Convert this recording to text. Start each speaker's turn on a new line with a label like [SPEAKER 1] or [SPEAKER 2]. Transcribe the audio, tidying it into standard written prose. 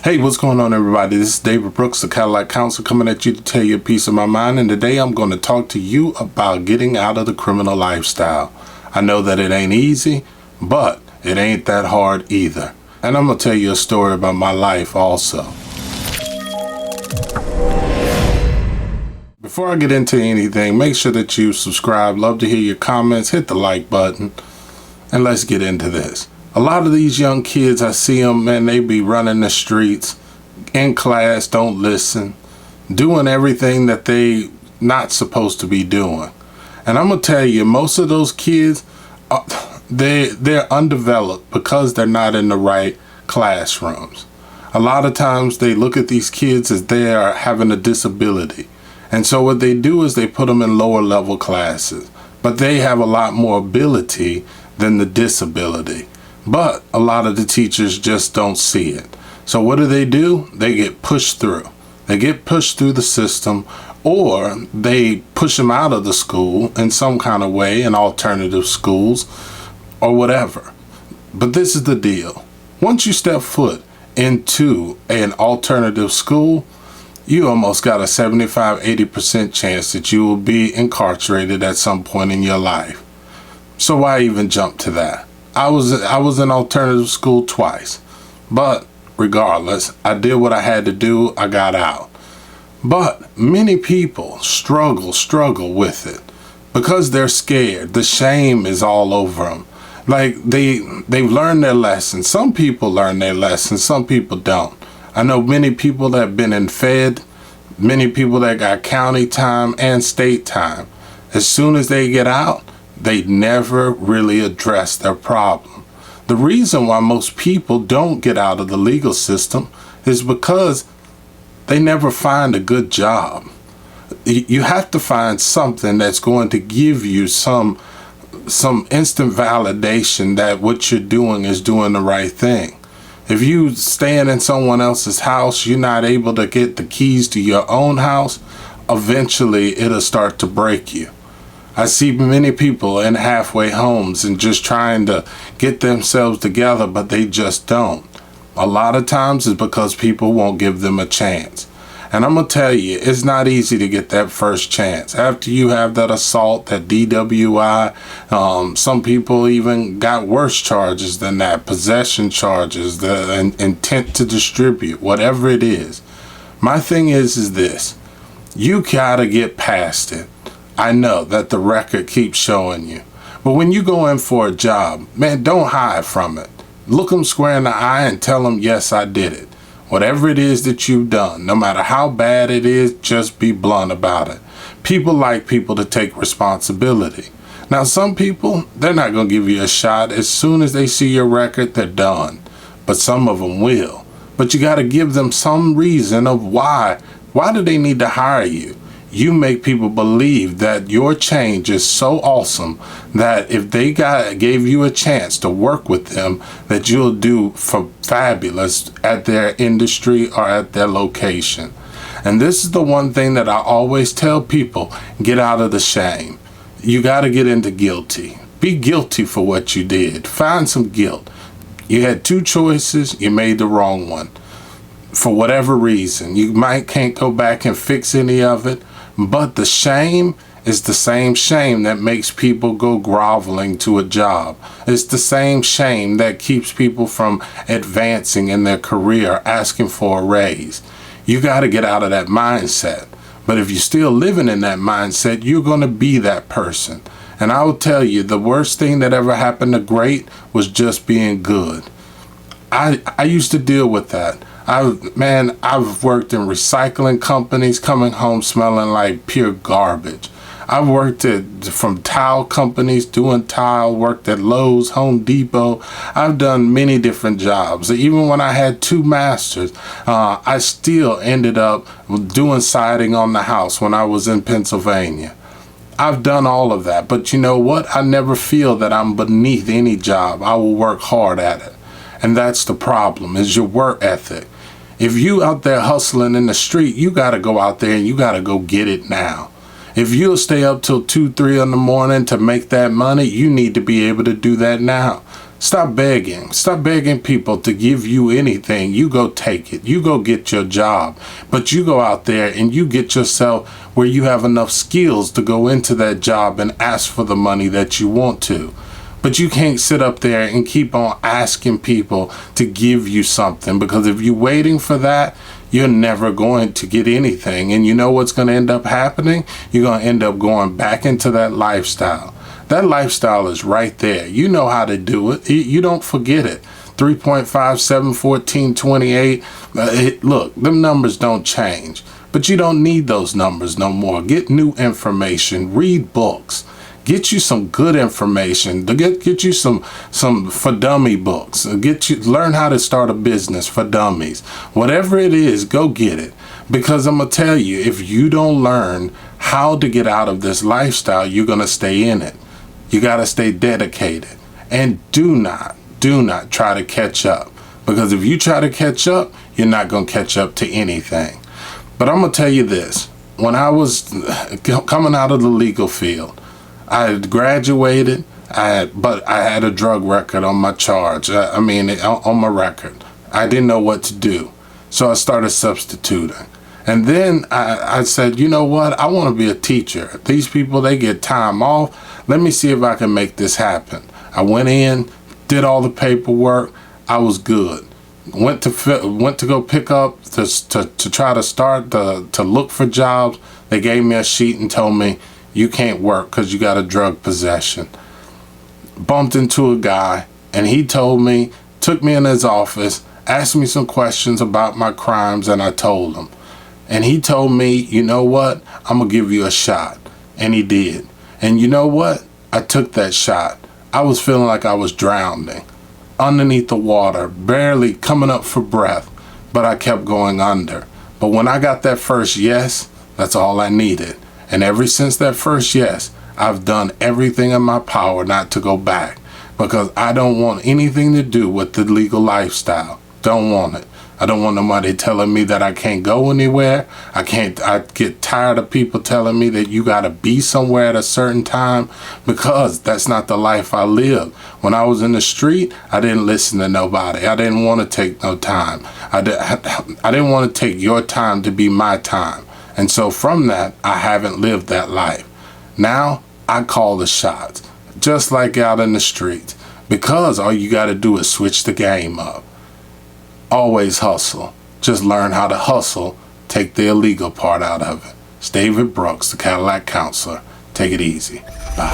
[SPEAKER 1] Hey, what's going on, everybody? This is David Brooks, the Cadillac Counselor, coming at you to tell you a piece of my mind. And today I'm going to talk to you about getting out of the criminal lifestyle. I know that it ain't easy, but it ain't that hard either. And I'm going to tell you a story about my life also. Before I get into anything, make sure that you subscribe. Love to hear your comments. Hit the like button. And let's get into this. A lot of these young kids, I see them, man, they be running the streets, in class, don't listen, doing everything that they not supposed to be doing. And I'm going to tell you, most of those kids, they're undeveloped because they're not in the right classrooms. A lot of times they look at these kids as they are having a disability. And so what they do is they put them in lower level classes. But they have a lot more ability than the disability. But a lot of the teachers just don't see it. So what do? They get pushed through. They get pushed through the system, or they push them out of the school in some kind of way, in alternative schools or whatever. But this is the deal. Once you step foot into an alternative school, you almost got a 75-80% chance that you will be incarcerated at some point in your life. So why even jump to that? I was in alternative school twice, but regardless, I did what I had to do. I got out. But many people struggle with it because they're scared. The shame is all over them. Like they've learned their lesson. Some people learn their lesson, some people don't. I know many people that have been in Fed, many people that got county time and state time. As soon as they get out, they never really address their problem. The reason why most people don't get out of the legal system is because they never find a good job. You have to find something that's going to give you some instant validation that what you're doing is doing the right thing. If you staying in someone else's house, you're not able to get the keys to your own house, eventually it'll start to break you. I see many people in halfway homes and just trying to get themselves together, but they just don't. A lot of times it's because people won't give them a chance. And I'm going to tell you, it's not easy to get that first chance. After you have that assault, that DWI, some people even got worse charges than that, possession charges, the intent to distribute, whatever it is. My thing is this, you got to get past it. I know that the record keeps showing you. But when you go in for a job, man, don't hide from it. Look them square in the eye and tell them, yes, I did it. Whatever it is that you've done, no matter how bad it is, just be blunt about it. People like people to take responsibility. Now, some people, they're not going to give you a shot. As soon as they see your record, they're done. But some of them will. But you got to give them some reason of why. Why do they need to hire you? You make people believe that your change is so awesome that if they gave you a chance to work with them, that you'll do fabulous at their industry or at their location. And this is the one thing that I always tell people, get out of the shame. You got to get into guilty. Be guilty for what you did. Find some guilt. You had two choices, you made the wrong one. For whatever reason, you can't go back and fix any of it. But the shame is the same shame that makes people go groveling to a job. It's the same shame that keeps people from advancing in their career, asking for a raise. You got to get out of that mindset. But if you're still living in that mindset, you're going to be that person. And I will tell you, the worst thing that ever happened to great was just being good. I used to deal with that. I've worked in recycling companies, coming home smelling like pure garbage. I've worked from tile companies, doing tile, worked at Lowe's, Home Depot. I've done many different jobs. Even when I had two masters, I still ended up doing siding on the house when I was in Pennsylvania. I've done all of that, but you know what? I never feel that I'm beneath any job. I will work hard at it. And that's the problem, is your work ethic. If you out there hustling in the street, you got to go out there and you got to go get it now. If you'll stay up till 2, 3 in the morning to make that money, you need to be able to do that now. Stop begging. Stop begging people to give you anything. You go take it. You go get your job. But you go out there and you get yourself where you have enough skills to go into that job and ask for the money that you want to. But you can't sit up there and keep on asking people to give you something, because if you're waiting for that, you're never going to get anything. And you know what's going to end up happening? You're going to end up going back into that lifestyle. That lifestyle is right there. You know how to do it. You don't forget it. 3.5, 7, 14, 28. Look, them numbers don't change. But you don't need those numbers no more. Get new information. Read books. Get you some good information. Get you some for dummy books. Learn how to start a business for dummies. Whatever it is, go get it. Because I'm going to tell you, if you don't learn how to get out of this lifestyle, you're going to stay in it. You got to stay dedicated. And do not try to catch up. Because if you try to catch up, you're not going to catch up to anything. But I'm going to tell you this. When I was coming out of the legal field, I had graduated, but I had a drug record on my charge. On my record. I didn't know what to do. So I started substituting. And then I said, you know what? I want to be a teacher. These people, they get time off. Let me see if I can make this happen. I went in, did all the paperwork. I was good. Went to go pick up to try to start to look for jobs. They gave me a sheet and told me, you can't work because you got a drug possession. Bumped into a guy, and he told me, took me in his office, asked me some questions about my crimes, and I told him. And he told me, you know what? I'm going to give you a shot. And he did. And you know what? I took that shot. I was feeling like I was drowning, underneath the water, barely coming up for breath, but I kept going under. But when I got that first yes, that's all I needed. And ever since that first yes, I've done everything in my power not to go back, because I don't want anything to do with the legal lifestyle. Don't want it. I don't want nobody telling me that I can't go anywhere. I get tired of people telling me that you got to be somewhere at a certain time, because that's not the life I lived. When I was in the street, I didn't listen to nobody. I didn't want to take no time. I didn't want to take your time to be my time. And so from that, I haven't lived that life. Now, I call the shots, just like out in the streets, because all you got to do is switch the game up. Always hustle. Just learn how to hustle. Take the illegal part out of it. It's David Brooks, the Cadillac Counselor. Take it easy. Bye.